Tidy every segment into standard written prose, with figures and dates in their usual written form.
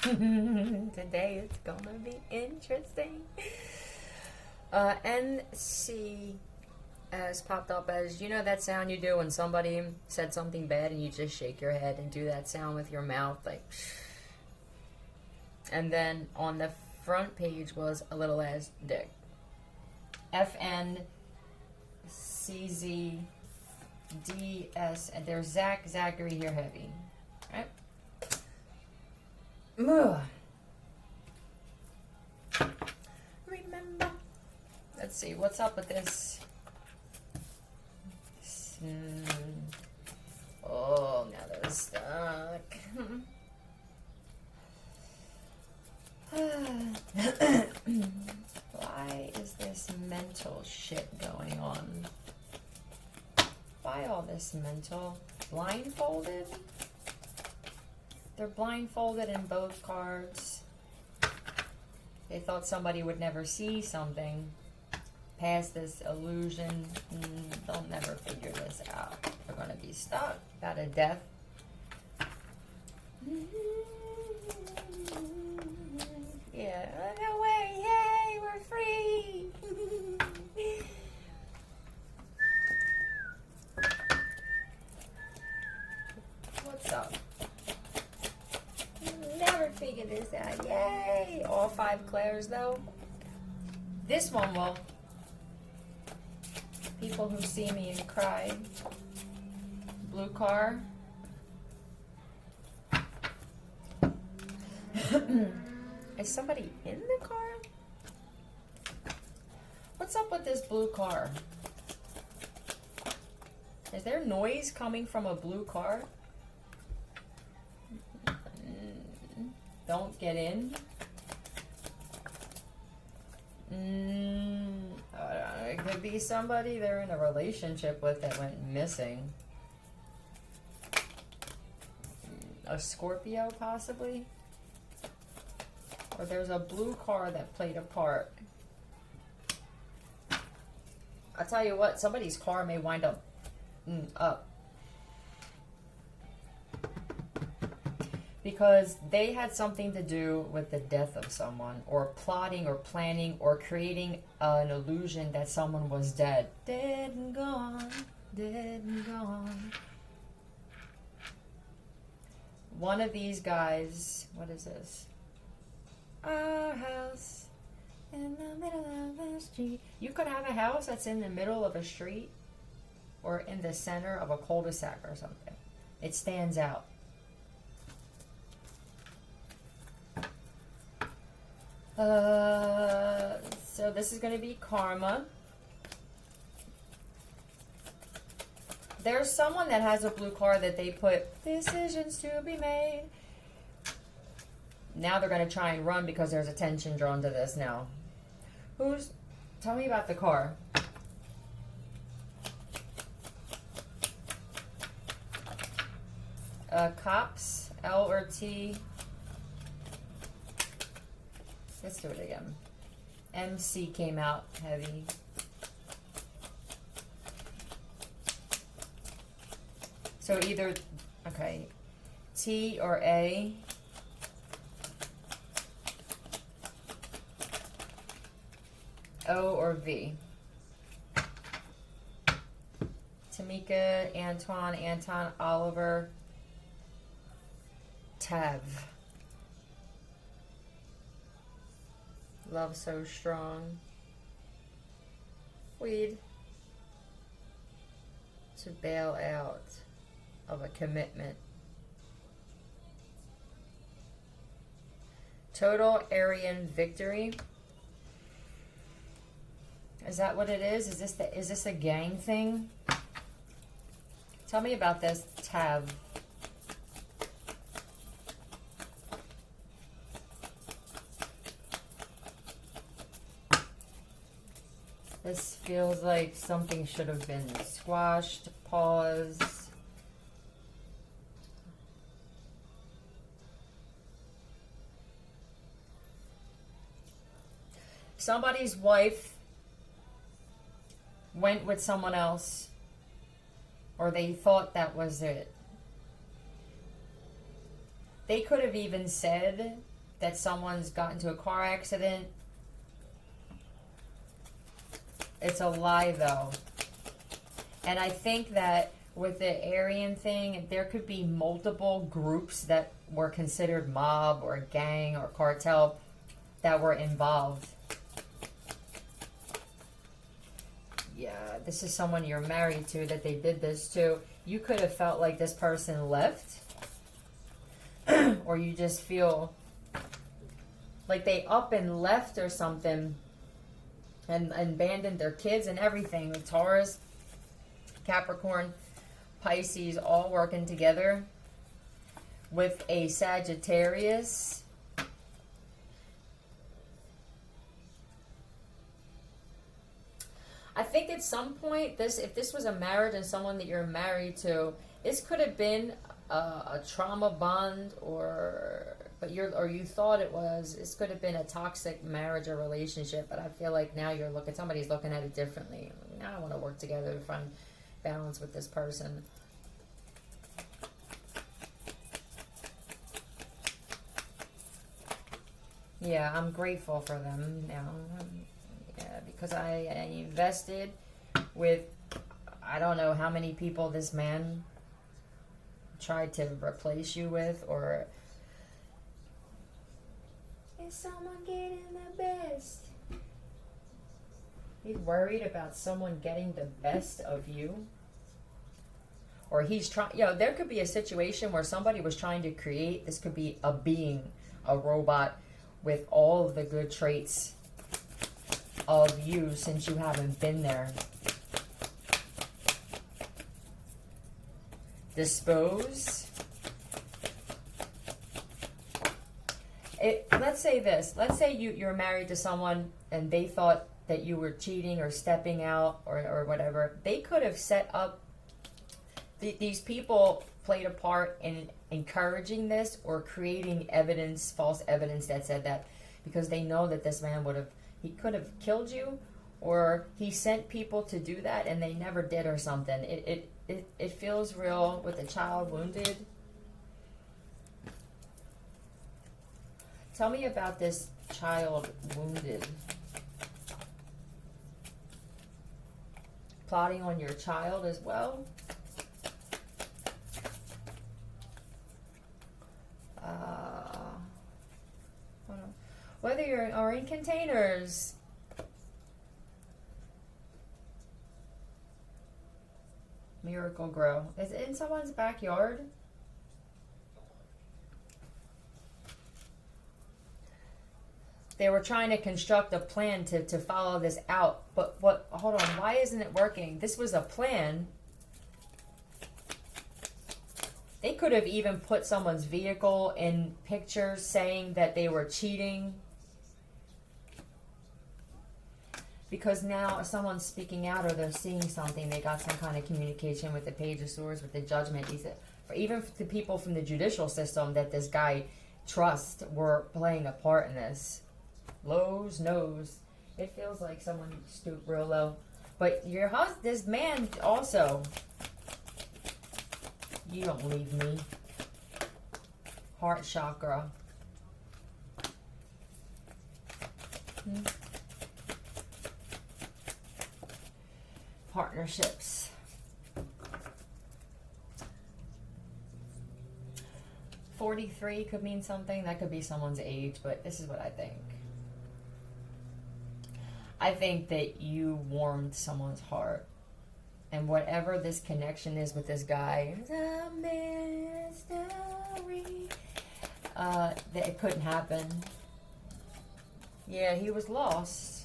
Today it's gonna be interesting. NC has popped up as, you know that sound you do when somebody said something bad and you just shake your head and do that sound with your mouth, like. And then on the front page was a little ass dick. FNCZDS, and there's Zachary here heavy. Right? Ugh. Remember. Let's see, what's up with this? Oh, now they're stuck. Why is this mental shit going on? Why all this mental? Blindfolded? They're blindfolded in both cards. They thought somebody would never see something past this illusion. They'll never figure this out. They're going to be stuck. Got a death. Yeah, no way, yay, we're free. What's up? Never figured this out, yay. All 5 Claires though. This one will. People who see me and cry. Blue car. Is somebody in the car? What's up with this blue car? Is there noise coming from a blue car? Don't get in. It could be somebody they're in a relationship with that went missing. A Scorpio, possibly? Or there's a blue car that played a part. I'll tell you what, somebody's car may wind up because they had something to do with the death of someone, or plotting or planning or creating an illusion that someone was dead. Dead and gone, dead and gone. One of these guys, what is this? Our house in the middle of the street. You could have a house that's in the middle of a street or in the center of a cul-de-sac or something. It stands out. So this is going to be karma. There's someone that has a blue car that they put decisions to be made. Now they're going to try and run because there's attention drawn to this now. Tell me about the car. Cops, L or T. Let's do it again. MC came out heavy. So either, okay, T or A. O or V. Tamika, Anton, Oliver, Tav. Love so strong. Weed. To bail out of a commitment. Total Aryan victory. Is that what it is? Is this a gang thing? Tell me about this, Tav. This feels like something should have been squashed, paused. Somebody's wife went with someone else, or they thought that was it. They could have even said that someone's gotten into a car accident. It's a lie, though. And I think that with the Aryan thing, there could be multiple groups that were considered mob or gang or cartel that were involved. Yeah, this is someone you're married to that they did this to. You could have felt like this person left. Or you just feel like they up and left or something. And abandoned their kids and everything. With Taurus, Capricorn, Pisces all working together. With a Sagittarius. I think at some point, if this was a marriage and someone that you're married to, this could have been a trauma bond, but you thought it was. This could have been a toxic marriage or relationship, but I feel like now somebody's looking at it differently. Now I want to work together to find balance with this person. Yeah, I'm grateful for them now. Yeah, because I invested with, I don't know how many people this man tried to replace you with, or is someone getting the best? He's worried about someone getting the best of you. Or he's trying, there could be a situation where somebody was trying to create, this could be a being, a robot, with all of the good traits of you since you haven't been there. Dispose. Let's say this. Let's say you're married to someone and they thought that you were cheating or stepping out or whatever. They could have set up, these people played a part in encouraging this or creating evidence, false evidence that said that, because they know that this man he could have killed you, or he sent people to do that and they never did or something. It feels real with a child wounded. Tell me about this child wounded. Plotting on your child as well. Whether you're in containers. Miracle Grow. Is it in someone's backyard? They were trying to construct a plan to follow this out. But hold on, why isn't it working? This was a plan. They could have even put someone's vehicle in pictures saying that they were cheating. Because now if someone's speaking out or they're seeing something, they got some kind of communication with the Page of Swords, with the Judgment. Even the people from the judicial system that this guy trusts were playing a part in this. Lowe's knows. It feels like someone stooped real low. But this man also, you don't leave me. Heart chakra. Partnerships. $43 could mean something. That could be someone's age, but this is what I think. I think that you warmed someone's heart. And whatever this connection is with this guy, the mystery, that it couldn't happen. Yeah, he was lost.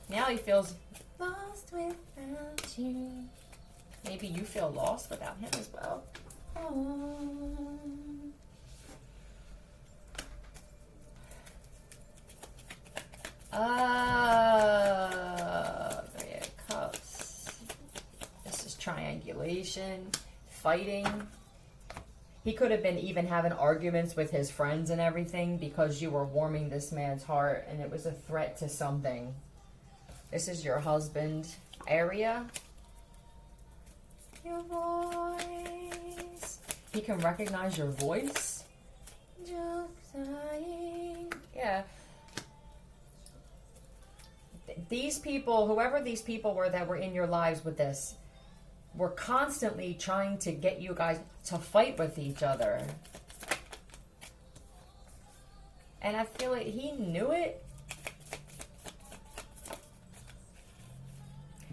Now he feels lost without you. Maybe you feel lost without him as well. Oh. Three of Cups. This is triangulation, fighting. He could have been even having arguments with his friends and everything because you were warming this man's heart and it was a threat to something. This is your husband area. Your voice. He can recognize your voice. Just Sighing. Yeah. These people, whoever these people were that were in your lives with this, were constantly trying to get you guys to fight with each other. And I feel like he knew it.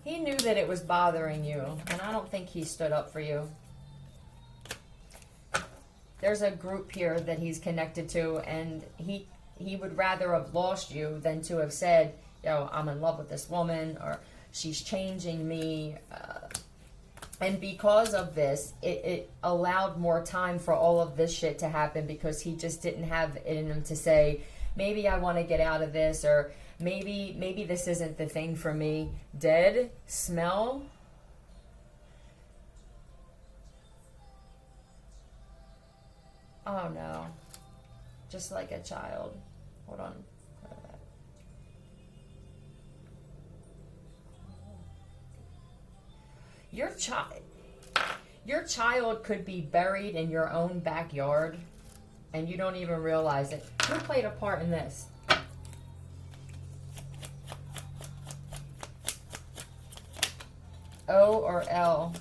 He knew that it was bothering you, and I don't think he stood up for you. There's a group here that he's connected to, and he would rather have lost you than to have said, yo, I'm in love with this woman, or she's changing me. And because of this, it allowed more time for all of this shit to happen, because he just didn't have it in him to say, maybe I want to get out of this, or maybe this isn't the thing for me. Dead, smell. Oh no. Just like a child. Hold on. Your child could be buried in your own backyard and you don't even realize it. Who played a part in this? O or L?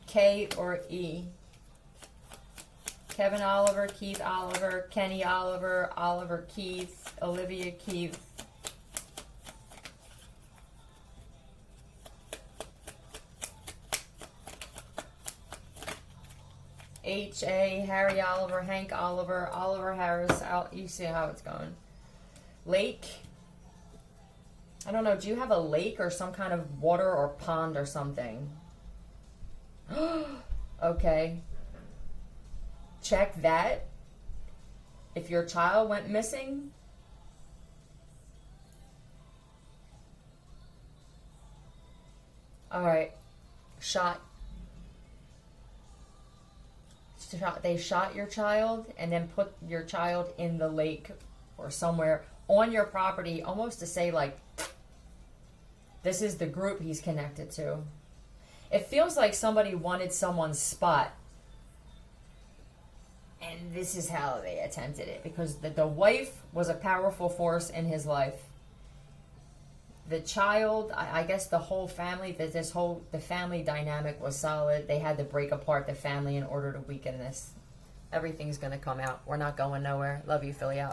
K or E? Kevin Oliver, Keith Oliver, Kenny Oliver, Oliver Keith, Olivia Keith. H.A., Harry Oliver, Hank Oliver, Oliver Harris. You see how it's going. Lake. I don't know. Do you have a lake or some kind of water or pond or something? Okay. Check that. If your child went missing. Alright. They shot your child and then put your child in the lake or somewhere on your property, almost to say, like, this is the group he's connected to. It feels like somebody wanted someone's spot, and this is how they attempted it, because the wife was a powerful force in his life. The child, I guess the whole family, the family dynamic was solid. They had to break apart the family in order to weaken this. Everything's going to come out. We're not going nowhere. Love you, Philly out.